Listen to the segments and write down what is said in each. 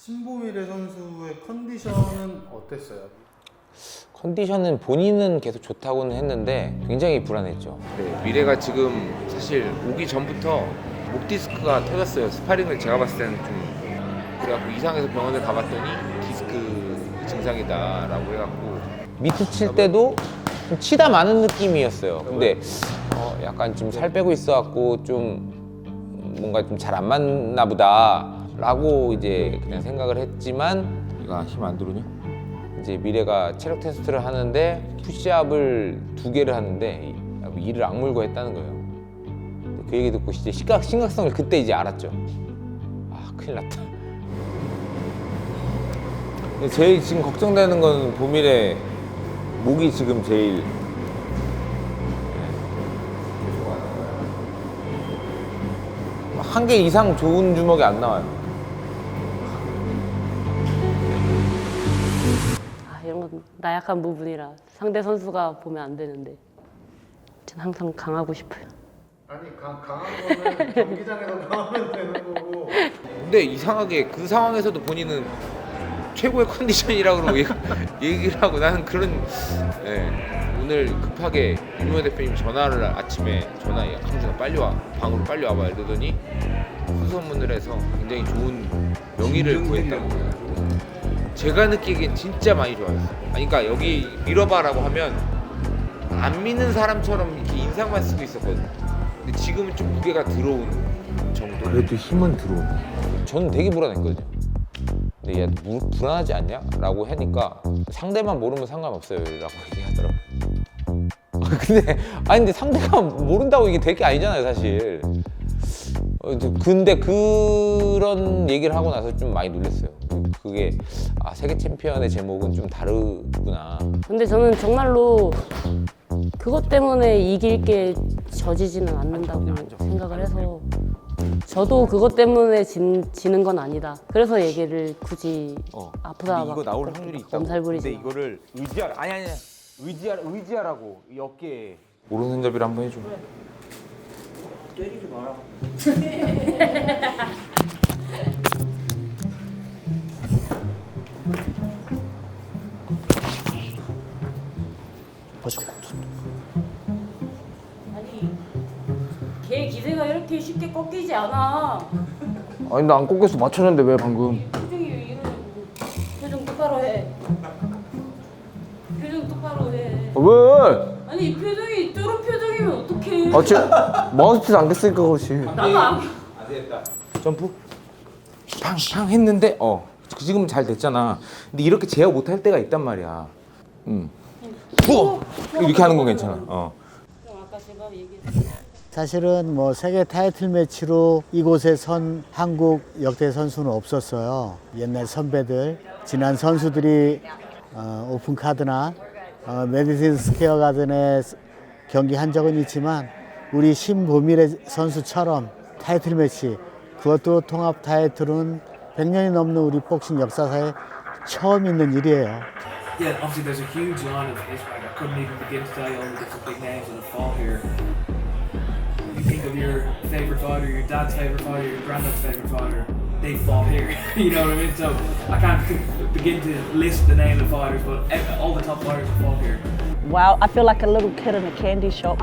신보미래 선수의 컨디션은 어땠어요? 컨디션은 본인은 계속 좋다고는 했는데 굉장히 불안했죠. 네, 미래가 지금 사실 오기 전부터 목 디스크가 터졌어요. 스파링을 제가 봤을 때는 좀 그래갖고 이상해서 병원에 가봤더니 디스크 증상이다라고 해갖고 미트 칠 때도 좀 치다 마는 느낌이었어요. 근데 약간 좀 살 빼고 있어갖고 좀 뭔가 좀 잘 안 맞나 보다라고 이제 그냥 생각을 했지만 얘가 힘 안 들어오냐? 이제 미래가 체력 테스트를 하는데 푸시업을 2개를 하는데 이를 악물고 했다는 거예요. 그 얘기 듣고 이제 심각성을 그때 이제 알았죠. 아, 큰일 났다. 근데 제일 지금 걱정되는 건 보미래 목이 지금 제일 한 개 이상 좋은 주먹이 안 나와요. 아, 이런 건 나약한 부분이라 상대 선수가 보면 안 되는데 전 항상 강하고 싶어요. 아니 강한 거는 경기장에서 강하면 되는 거고. 근데 이상하게 그 상황에서도 본인은 최고의 컨디션이라고 그러고 얘기를 하고 나는 그런 오늘 급하게 윤호연 대표님 전화를 아침에 전화해 강준아 빨리 와 방으로 빨리 와봐 이러더니 수소문을 해서 굉장히 좋은 명의를 구했다고 제가 느끼기엔 진짜 많이 좋아했어요. 아니, 그러니까 여기 밀어봐라고 하면 안 미는 사람처럼 이렇게 인상만 쓰고 있었거든요. 근데 지금은 좀 무게가 들어온 정도. 그래도 힘은 들어오네. 저는 되게 불안했거든요. 근데 야, 불안하지 않냐? 라고 하니까 상대만 모르면 상관없어요 라고 얘기하더라고요. 근데 상대가 모른다고 이게 될 게 아니잖아요 사실. 근데 그런 얘기를 하고 나서 좀 많이 놀랐어요. 그게 세계 챔피언의 제목은 좀 다르구나. 근데 저는 정말로 그것 때문에 이길 게 져지지는 않는다고 생각을 해서 저도 그것 때문에 지는 건 아니다. 그래서 얘기를 굳이 아프다 막 이거 나올 확률이 있다고. 엄살 부리지. 근데 이거를 의지하라. 아니 의지하라고 이 어깨에. 오른손잡이를 한번 해줘. 때리지 마라. 아니 걔 기세가 이렇게 쉽게 꺾이지 않아. 아니 나 안 꺾였어. 맞췄는데 왜 방금? 표정이 왜 이러냐고. 표정 똑바로 해. 표정 똑바로 해. 왜? 아니 이 표정이 저런 표정이면 어떡해. 아 지금 마우스피스 안 꼈으니까 그렇지. 나도 안. 점프 팡팡 했는데 지금은 잘 됐잖아. 근데 이렇게 제어 못 할 때가 있단 말이야. 이렇게 하는 건 괜찮아. 아까 제가 얘기했어요. 사실은 뭐 세계 타이틀 매치로 이곳에 선 한국 역대 선수는 없었어요. 옛날 선배들, 지난 선수들이 오픈 카드나 메디슨 스퀘어 가든에 경기한 적은 있지만 우리 신보미래 선수처럼 타이틀 매치, 그것도 통합 타이틀은 100년이 넘는 우리 복싱 역사사에 처음 있는 일이에요. Yeah, obviously there's a huge line of history. I couldn't even begin to tell you all the different big names that have fought here. You think of your favorite fighter, your dad's favorite fighter, your granddad's favorite fighter, they fought here. You know what I mean? So I can't begin to list the name of the fighters, but all the top fighters have fought here. Wow, I feel like a little kid in a candy shop.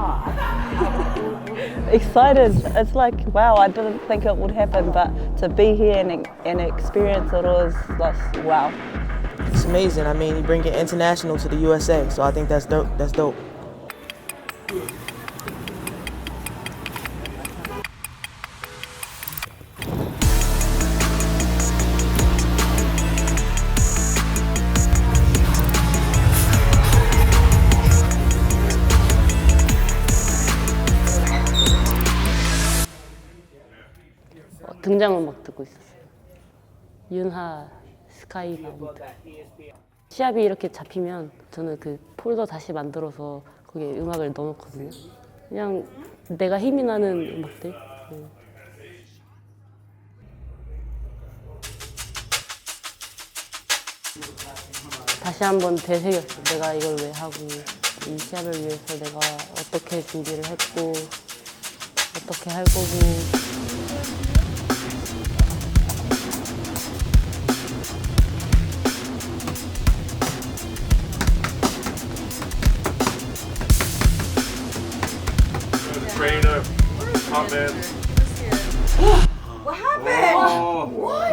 Excited. It's like, wow, I didn't think it would happen, but to be here and experience it all is like, wow. It's amazing. I mean, you bring it international to the USA, so I think that's dope. That's dope. 등장음악 듣고 있었어요. 윤하 스카이 바운드. 시합이 이렇게 잡히면 저는 그 폴더 다시 만들어서 거기에 음악을 넣어놓거든요. 그냥 내가 힘이 나는 음악들. 다시 한번 되새겼어요. 내가 이걸 왜 하고 이 시합을 위해서 내가 어떻게 준비를 했고 어떻게 할 거고. What happened? What?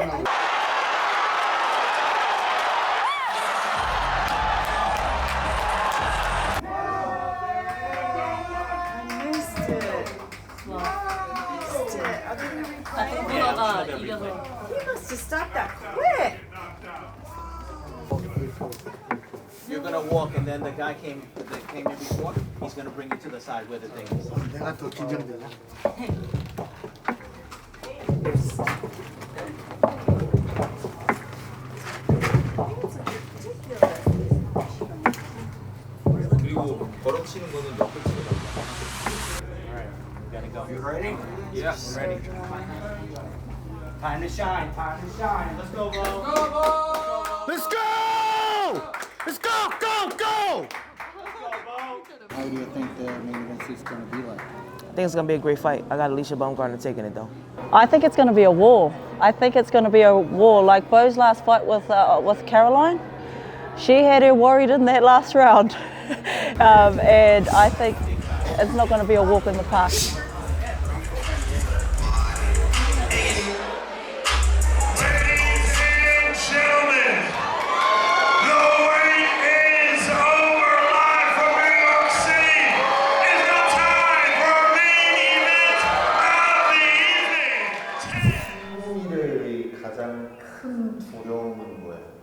I missed it. Missed it. I didn't replay it. He must have stopped that quick. You're gonna walk, and then the guy that came in before, he's gonna bring you to the side where the thing is. 내가 더 긴장되냐? 그리고 걸어치는 거는 몇 번 치는 거야? You ready? Yes. Ready. Time to shine. Time to shine. Let's go, bro. Let's go! Let's go! Go! Go! How do you think the main event is going to be like? I think it's gonna be a great fight. I got Alicia Baumgartner taking it though. I think it's going to be a war. I think it's going to be a war. Like Bo's last fight with Caroline, she had her worried in that last round. And I think it's not going to be a walk in the park. 승리의 가장 큰 두려움은 뭐예요?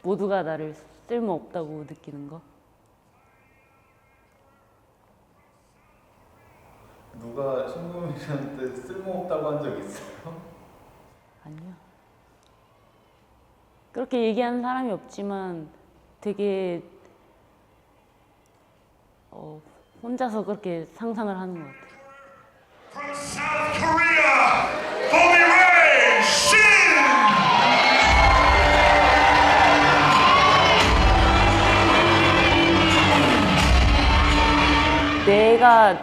모두가 나를 쓸모없다고 느끼는 거. 누가 신동민 씨한테 쓸모없다고 한 적 있어요? 아니요. 그렇게 얘기하는 사람이 없지만 되게 혼자서 그렇게 상상을 하는 것 같아요. From South Korea, Bobby Ray Shin! 내가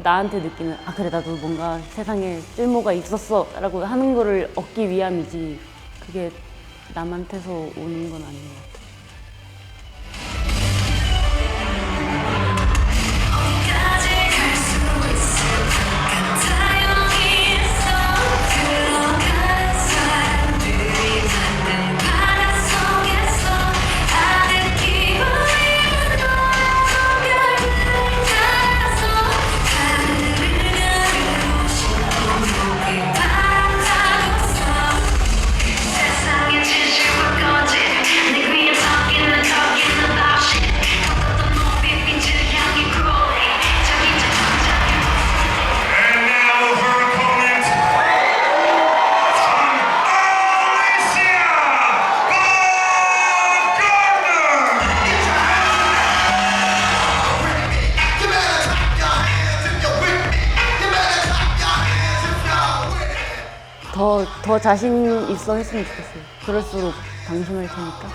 나한테 느끼는 그래 나도 뭔가 세상에 쓸모가 있었어 라고 하는 거를 얻기 위함이지 그게 남한테서 오는 건 아닌 것 같아요. 더 자신 있어 했으면 좋겠어요. 그럴수록 방심할 테니까.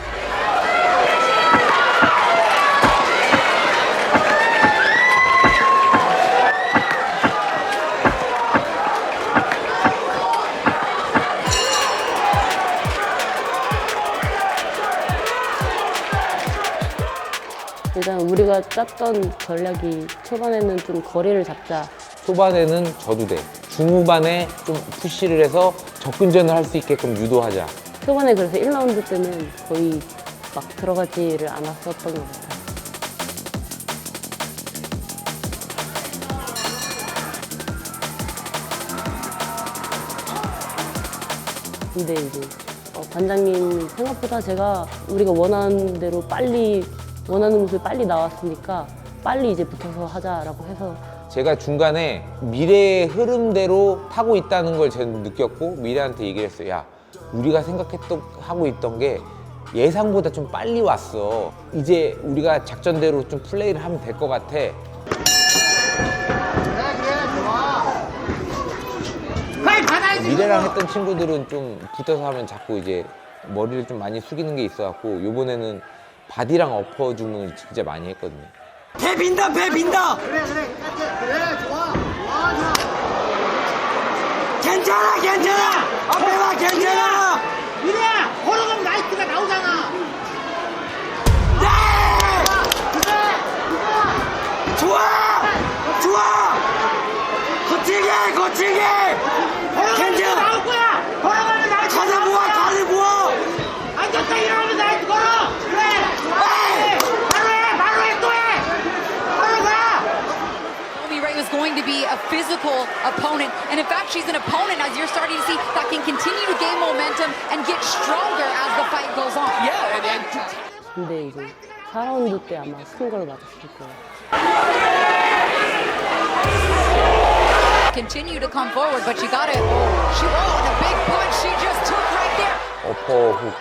일단 우리가 짰던 전략이 초반에는 좀 거리를 잡자. 초반에는 져도 돼. 중후반에 좀 푸시를 해서 접근전을 할 수 있게끔 유도하자. 초반에 그래서 1라운드 때는 거의 막 들어가지를 않았었던 것 같아요. 근데 이제 관장님 생각보다 우리가 원하는 대로 원하는 모습이 빨리 나왔으니까 빨리 이제 붙어서 하자라고 해서 제가 중간에 미래의 흐름대로 타고 있다는 걸 제가 느꼈고 미래한테 얘기를 했어요. 야, 우리가 하고 있던 게 예상보다 좀 빨리 왔어. 이제 우리가 작전대로 좀 플레이를 하면 될 것 같아. 미래랑 했던 친구들은 좀 붙어서 하면 자꾸 이제 머리를 좀 많이 숙이는 게 있어갖고 요번에는 바디랑 어퍼 주문을 진짜 많이 했거든요. 배 빈다 배 빈다. 그래 좋아. 괜찮아 앞에 봐 괜찮아. 미래야 걸어가면 나이트가 나오잖아. 좋아! 거치게! 걸어가면 나올 거야! 걸어가면 나이트 가자 모아! 앉았다 일어나면 나이트 걸어! 그래! 바로 해! 또 해! 바로 가! Bomi Ray was going to be a physical opponent, and in fact she's an opponent as you're starting to see that can continue to gain momentum and get stronger as the fight goes on. 근데 이제 4라운드 때 아마 큰 걸 맞았을 거예요. Continue to come forward, but you got it. The big punch she just took right there. 어퍼 훅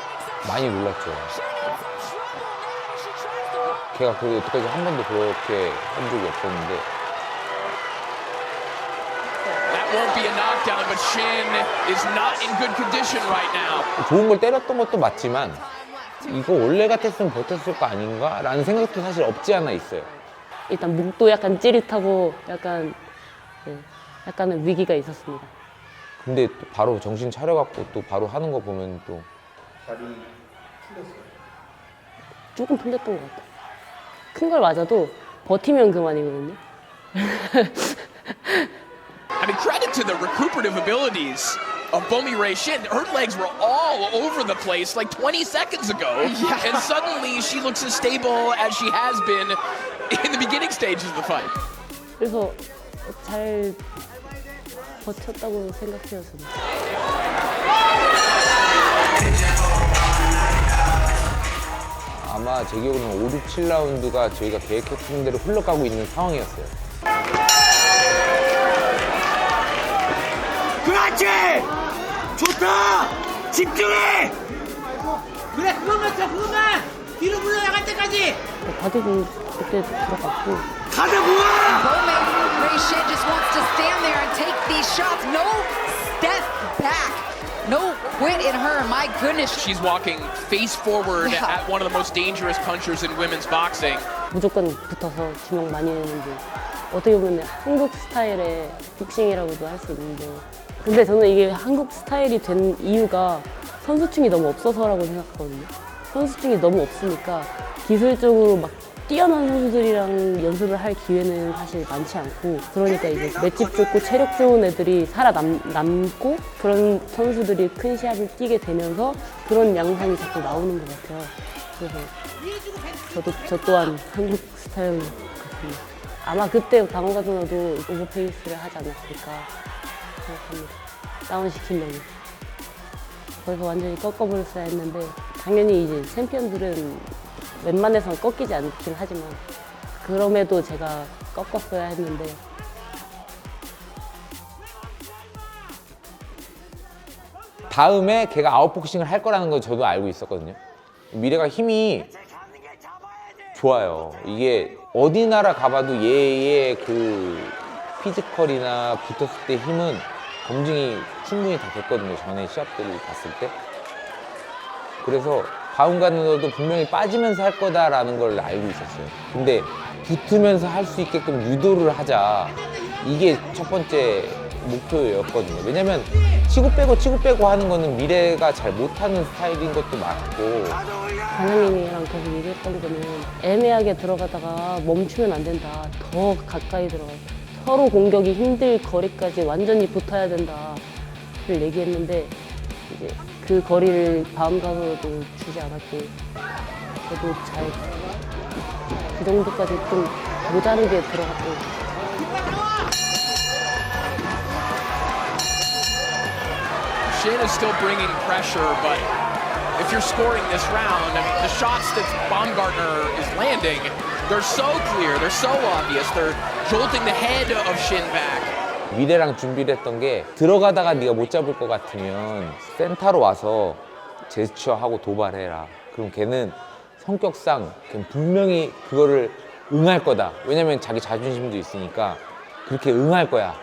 많이 놀랐죠. 걔가 그 여태까지 한 번도 그렇게 한 적이 없었는데. That won't be a knockdown, but Shin is not in good condition right now. 좋은 걸 때렸던 것도 맞지만 이거 원래 같았으면 버텼을 거 아닌가? 라는 생각도 사실 없지 않아 있어요. 일단 목도 약간 찌릿하고 약간의 위기가 있었습니다. 근데 또 바로 정신 차려갖고 또 바로 하는 거 보면 또 다리 풀렸어요. 조금 풀렸던 것 같아요. 큰 걸 맞아도 버티면 그만이거든요. I mean, credit to the recuperative abilities of Bomi Ray Shin. Her legs were all over the place like 20 seconds ago. And suddenly she looks as stable as she has been in the beginning stages of the fight. 그래서 잘 버텼다고 생각해요, 저는. 아마 제 기억으로는 5, 6, 7라운드가 저희가 계획했던 대로 흘러가고 있는 상황이었어요. 그렇지! 좋다! 집중해! 그래 그것만! 뒤로 물러나갈 때까지! 바둑은 그때 들어갔고 가자 모아! Bomi Ray Shin just wants to stand there and take these shots. No step back. No quit in her. My goodness. She's walking face forward at one of the most dangerous punchers in women's boxing. 무조건 붙어서 주먹 많이 내는데 어떻게 보면 한국 스타일의 복싱이라고도 할 수 있는데 근데 저는 이게 한국 스타일이 된 이유가 선수층이 너무 없어서라고 생각하거든요. 선수층이 너무 없으니까 기술적으로 막 뛰어난 선수들이랑 연습을 할 기회는 사실 많지 않고 그러니까 이제 맷집 좋고 체력 좋은 애들이 살아남고 그런 선수들이 큰 시합을 뛰게 되면서 그런 양상이 자꾸 나오는 것 같아요. 그래서 저 또한 한국 스타일 같습니다. 아마 그때 강호가 누나도 오버페이스를 하지 않았을까 생각합니다. 다운시키려고. 거기서 완전히 꺾어버렸어야 했는데 당연히 이제 챔피언들은 웬만해서는 꺾이지 않긴 하지만 그럼에도 제가 꺾었어야 했는데 다음에 걔가 아웃복싱을 할 거라는 걸 저도 알고 있었거든요. 미래가 힘이 좋아요. 이게 어디 나라 가봐도 얘의 그 피지컬이나 붙었을 때 힘은 검증이 충분히 다 됐거든요. 전에 시합들을 봤을 때. 그래서 바움가르너도 분명히 빠지면서 할 거다라는 걸 알고 있었어요. 근데 붙으면서 할 수 있게끔 유도를 하자. 이게 첫 번째 목표였거든요. 왜냐면 치고 빼고 하는 거는 미래가 잘 못하는 스타일인 것도 맞고 관장님이랑 계속 얘기했던 거는 애매하게 들어가다가 멈추면 안 된다. 더 가까이 들어가. 서로 공격이 힘들 거리까지 완전히 붙어야 된다를 얘기했는데 이제 그 거리를 바움가르너도 주지 않았고 저도 잘 그 정도까지 좀 모자르게 들어갔고 Shin is still bringing pressure, but if you're scoring this round, I mean, the shots that Baumgartner is landing, they're so clear, they're so obvious, they're jolting the head of Shin back. 미래랑 준비를 했던 게 들어가다가 네가 못 잡을 것 같으면 센터로 와서 제스처하고 도발해라. 그럼 걔는 성격상 걔는 분명히 그거를 응할 거다. 왜냐면 자기 자존심도 있으니까 그렇게 응할 거야.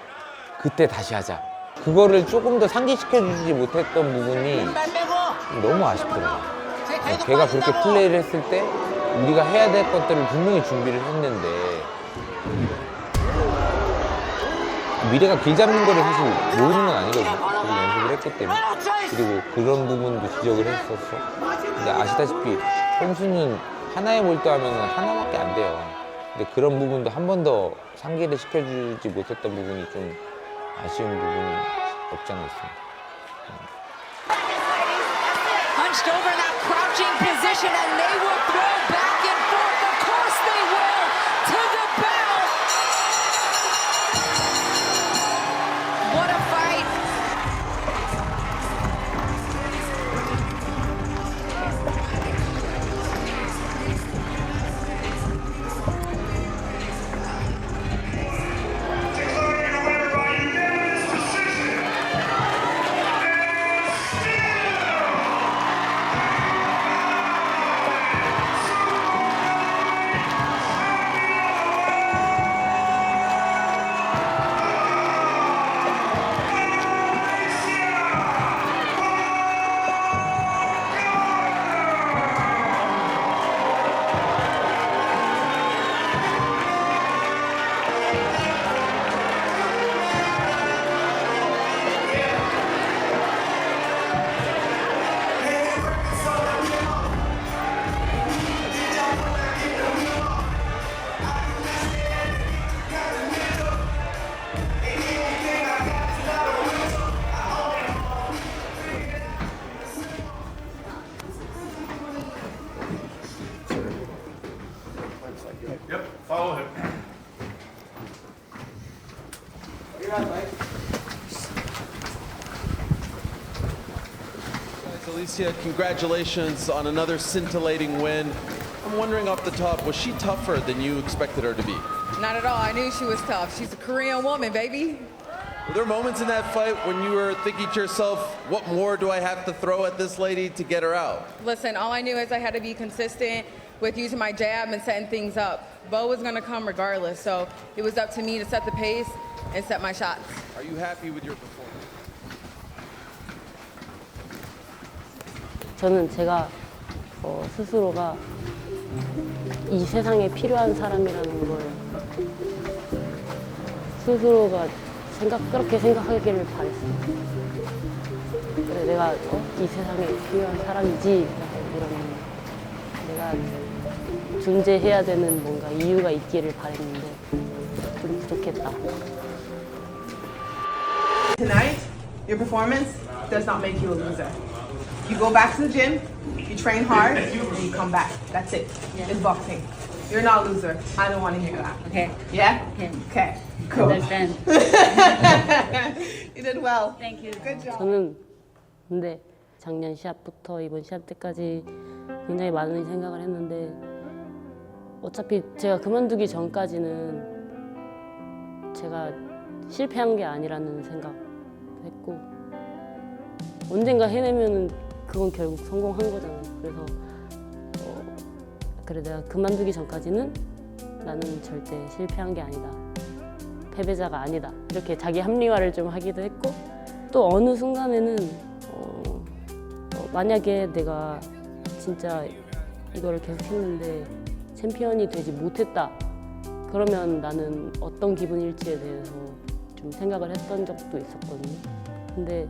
그때 다시 하자. 그거를 조금 더 상기시켜주지 못했던 부분이 너무 아쉽더라고요. 걔가 그렇게 플레이를 했을 때 우리가 해야 될 것들을 분명히 준비를 했는데 미래가 길 잡는 거를 사실 모르는 건 아니거든요. 계속 연습을 했기 때문에. 그리고 그런 부분도 지적을 했었어. 근데 아시다시피 선수는 하나에 몰두하면 하나밖에 안 돼요. 근데 그런 부분도 한 번 더 상기를 시켜주지 못했던 부분이 좀 아쉬운 부분이 없지 않아 있습니다. Hunched over in that crouching position, and they will throw back and forth. Of course they will, to the bell. What a fight. Yep, follow him. Alicia, congratulations on another scintillating win. I'm wondering off the top, was she tougher than you expected her to be? Not at all. I knew she was tough. She's a Korean woman, baby. Were there moments in that fight when you were thinking to yourself, what more do I have to throw at this lady to get her out? Listen, all I knew is I had to be consistent with using my jab and setting things up. Bo was going to come regardless, so it was up to me to set the pace and set my shots. Are you happy with your performance? 저는 제가 스스로가 이 세상에 필요한 사람이라는 걸 스스로가 그렇게 생각하기를 바랬어요. 그래, 내가 이 세상에 필요한 사람이지, 이런 내가 존재해야 되는 뭔가 이유가 있기를 바랬는데 좀 부족했다. Tonight, your performance does not make you a loser. You go back to the gym, you train hard, and you come back. That's it. It's boxing. You're not a loser. I don't want to hear that. Okay. Yeah? Okay. Cool. Understand. You did well. Thank you. Good job. 저는 근데 작년 시합부터 이번 시합 때까지 굉장히 많은 생각을 했는데 어차피 제가 그만두기 전까지는 제가 실패한 게 아니라는 생각했고 언젠가 해내면은 그건 결국 성공한 거잖아요. 그래서 그래 내가 그만두기 전까지는 나는 절대 실패한 게 아니다. 패배자가 아니다. 이렇게 자기 합리화를 좀 하기도 했고 또 어느 순간에는 만약에 내가 진짜 이거를 계속 했는데 챔피언이 되지 못했다. 그러면 나는 어떤 기분일지에 대해서 좀 생각을 했던 적도 있었거든요. 근데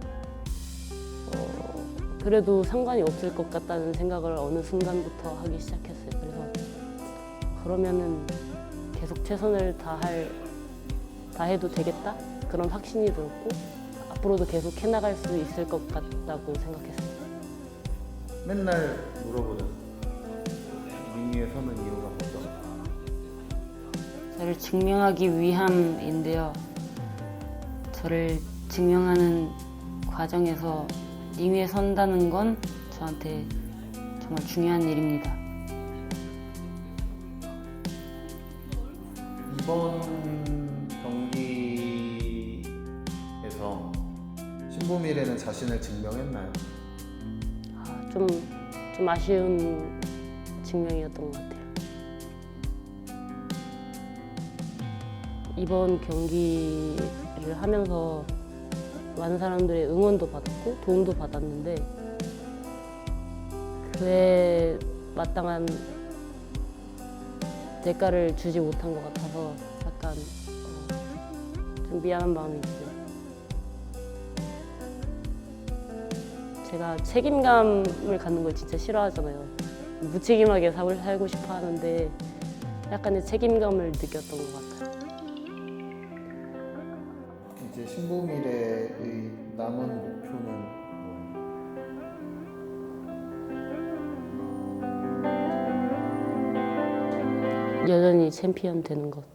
그래도 상관이 없을 것 같다는 생각을 어느 순간부터 하기 시작했어요. 그래서 그러면은 계속 최선을 다해도 되겠다? 그런 확신이 들었고 앞으로도 계속 해나갈 수 있을 것 같다고 생각했어요. 맨날 물어보는 링 위에 서는 이유가 뭐죠? 저를 증명하기 위함인데요. 저를 증명하는 과정에서 링 위에 선다는 건 저한테 정말 중요한 일입니다. 이번 경기에서 신보미래는 자신을 증명했나요? 좀 아쉬운 증명이었던 것 같아요. 이번 경기를 하면서 많은 사람들의 응원도 받았고 도움도 받았는데 그에 마땅한 대가를 주지 못한 것 같아서 약간 좀 좀 미안한 마음이 있어요. 제가 책임감을 갖는 걸 진짜 싫어하잖아요. 무책임하게 살고 싶어 하는데 약간의 책임감을 느꼈던 것 같아요. 이제 신보미래의 남은 목표는 여전히 챔피언 되는 것.